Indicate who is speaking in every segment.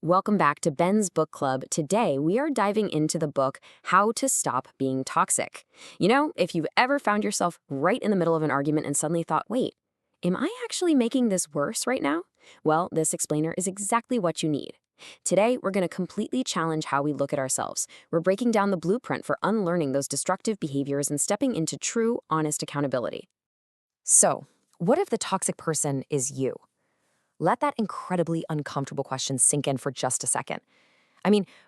Speaker 1: Welcome back to Ben's Book Club. Today, we are diving into the book, How to Stop Being Toxic. If you've ever found yourself right in the middle of an argument and suddenly thought, wait, am I actually making this worse right now? Well, this explainer is exactly what you need. Today, we're going to completely challenge how we look at ourselves. We're breaking down the blueprint for unlearning those destructive behaviors and stepping into true, honest accountability.
Speaker 2: So, what if the toxic person is you? Let that incredibly uncomfortable question sink in for just a second.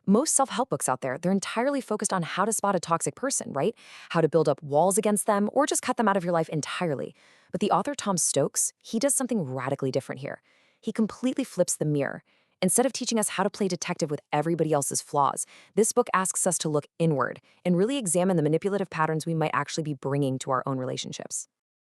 Speaker 2: Most self-help books out there, they're entirely focused on how to spot a toxic person, right? How to build up walls against them or just cut them out of your life entirely. But the author Tom Stokes, he does something radically different here. He completely flips the mirror. Instead of teaching us how to play detective with everybody else's flaws, this book asks us to look inward and really examine the manipulative patterns we might actually be bringing to our own relationships.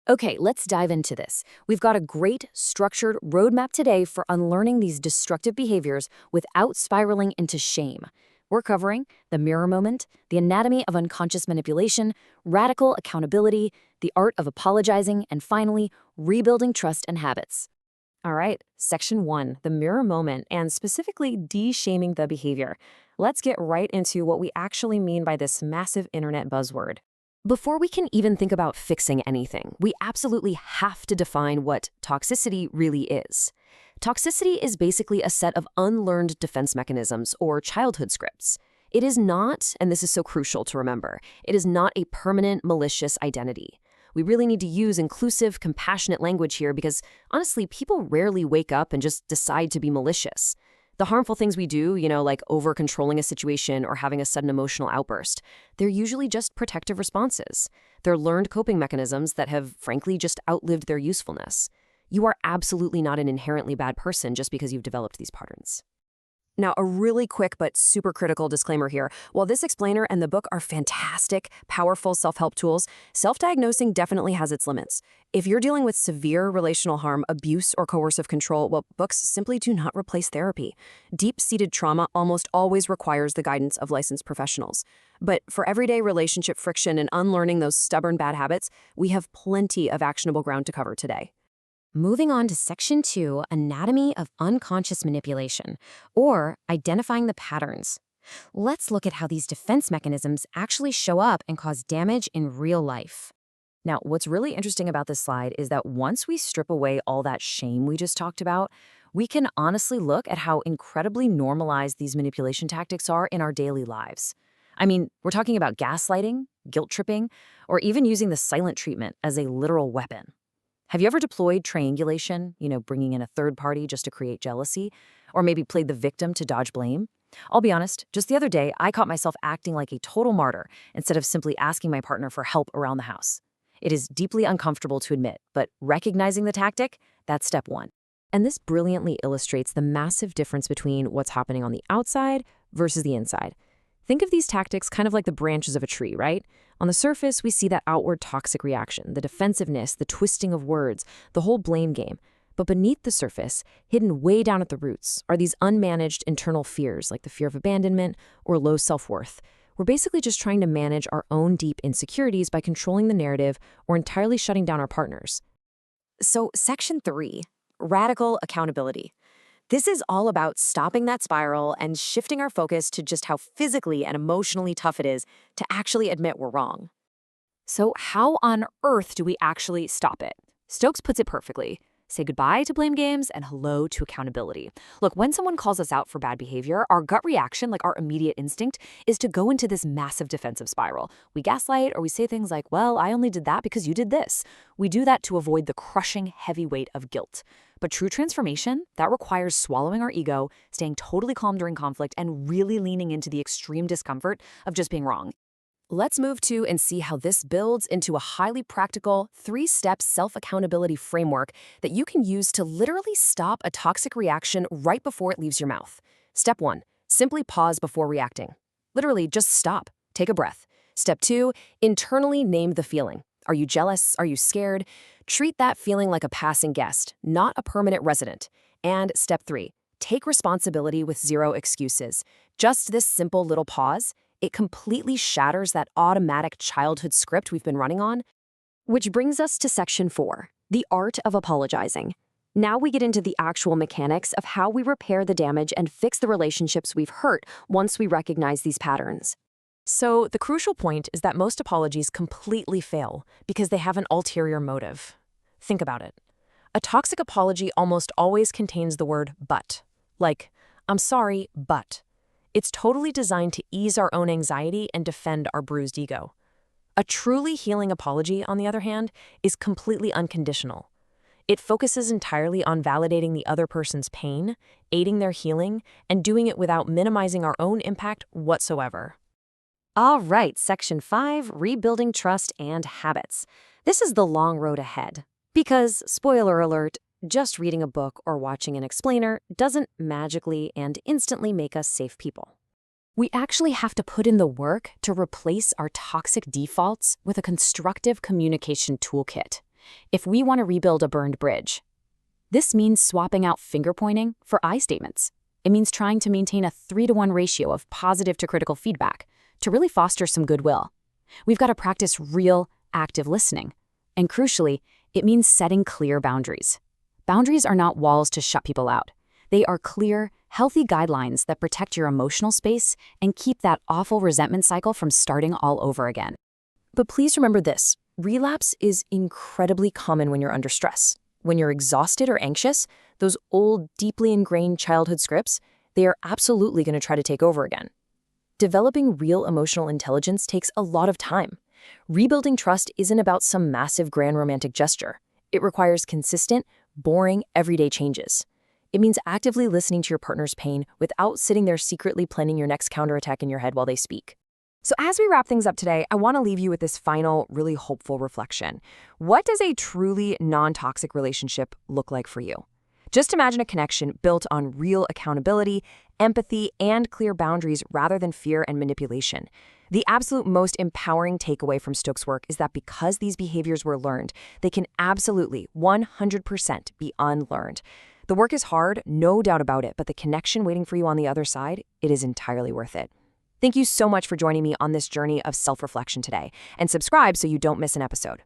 Speaker 2: Okay, let's dive into this. We've got a great, structured roadmap today for unlearning these destructive behaviors without spiraling into shame. We're covering the mirror moment, the anatomy of unconscious manipulation, radical accountability, the art of apologizing, and finally, rebuilding trust and habits. All right, section 1, the mirror moment, and specifically de-shaming the behavior. Let's get right into what we actually mean by this massive internet buzzword. Before we can even think about fixing anything, we absolutely have to define what toxicity really is. Toxicity is basically a set of unlearned defense mechanisms or childhood scripts. It is not, and this is so crucial to remember, it is not a permanent malicious identity. We really need to use inclusive, compassionate language here because, honestly, people rarely wake up and just decide to be malicious. The harmful things we do, like over-controlling a situation or having a sudden emotional outburst, they're usually just protective responses. They're learned coping mechanisms that have, frankly, just outlived their usefulness. You are absolutely not an inherently bad person just because you've developed these patterns. Now, a really quick but super critical disclaimer here. While this explainer and the book are fantastic, powerful self-help tools, self-diagnosing definitely has its limits. If you're dealing with severe relational harm, abuse, or coercive control, well, books simply do not replace therapy. Deep-seated trauma almost always requires the guidance of licensed professionals. But for everyday relationship friction and unlearning those stubborn bad habits, we have plenty of actionable ground to cover today. Moving on to Section 2, Anatomy of Unconscious Manipulation, or Identifying the Patterns. Let's look at how these defense mechanisms actually show up and cause damage in real life. Now, what's really interesting about this slide is that once we strip away all that shame we just talked about, we can honestly look at how incredibly normalized these manipulation tactics are in our daily lives. We're talking about gaslighting, guilt tripping, or even using the silent treatment as a literal weapon. Have you ever deployed triangulation, bringing in a third party just to create jealousy? Or maybe played the victim to dodge blame? I'll be honest, just the other day, I caught myself acting like a total martyr instead of simply asking my partner for help around the house. It is deeply uncomfortable to admit, but recognizing the tactic, that's step 1. And this brilliantly illustrates the massive difference between what's happening on the outside versus the inside. Think of these tactics kind of like the branches of a tree, right? On the surface, we see that outward toxic reaction, the defensiveness, the twisting of words, the whole blame game. But beneath the surface, hidden way down at the roots, are these unmanaged internal fears like the fear of abandonment or low self-worth. We're basically just trying to manage our own deep insecurities by controlling the narrative or entirely shutting down our partners. So, Section 3, Radical Accountability. This is all about stopping that spiral and shifting our focus to just how physically and emotionally tough it is to actually admit we're wrong. So how on earth do we actually stop it? Stokes puts it perfectly. Say goodbye to blame games and hello to accountability. Look, when someone calls us out for bad behavior, our gut reaction, like our immediate instinct, is to go into this massive defensive spiral. We gaslight or we say things like, well, I only did that because you did this. We do that to avoid the crushing heavy weight of guilt. But true transformation, that requires swallowing our ego, staying totally calm during conflict, and really leaning into the extreme discomfort of just being wrong. Let's move to and see how this builds into a highly practical 3-step self-accountability framework that you can use to literally stop a toxic reaction right before it leaves your mouth. Step 1, simply pause before reacting. Literally, just stop. Take a breath. Step 2, internally name the feeling. Are you jealous? Are you scared? Treat that feeling like a passing guest, not a permanent resident. And step 3, take responsibility with 0 excuses. Just this simple little pause, it completely shatters that automatic childhood script we've been running on. Which brings us to Section 4, the art of apologizing.
Speaker 1: Now we get into the actual mechanics of how we repair the damage and fix the relationships we've hurt once we recognize these patterns.
Speaker 2: So the crucial point is that most apologies completely fail because they have an ulterior motive. Think about it. A toxic apology almost always contains the word but. Like, I'm sorry, but. It's totally designed to ease our own anxiety and defend our bruised ego. A truly healing apology, on the other hand, is completely unconditional. It focuses entirely on validating the other person's pain, aiding their healing, and doing it without minimizing our own impact whatsoever.
Speaker 1: All right, Section 5, Rebuilding Trust and Habits. This is the long road ahead. Because, spoiler alert, just reading a book or watching an explainer doesn't magically and instantly make us safe people. We actually have to put in the work to replace our toxic defaults with a constructive communication toolkit if we want to rebuild a burned bridge. This means swapping out finger-pointing for I statements. It means trying to maintain a 3-to-1 ratio of positive to critical feedback to really foster some goodwill. We've got to practice real, active listening. And crucially, it means setting clear boundaries. Boundaries are not walls to shut people out. They are clear, healthy guidelines that protect your emotional space and keep that awful resentment cycle from starting all over again. But please remember this. Relapse is incredibly common when you're under stress. When you're exhausted or anxious, those old, deeply ingrained childhood scripts, they are absolutely going to try to take over again. Developing real emotional intelligence takes a lot of time. Rebuilding trust isn't about some massive grand romantic gesture. It requires consistent, boring, everyday changes. It means actively listening to your partner's pain without sitting there secretly planning your next counterattack in your head while they speak. So as we wrap things up today, I want to leave you with this final, really hopeful reflection. What does a truly non-toxic relationship look like for you? Just imagine a connection built on real accountability, empathy, and clear boundaries rather than fear and manipulation. The absolute most empowering takeaway from Stokes' work is that because these behaviors were learned, they can absolutely 100% be unlearned. The work is hard, no doubt about it, but the connection waiting for you on the other side, it is entirely worth it. Thank you so much for joining me on this journey of self-reflection today, and subscribe so you don't miss an episode.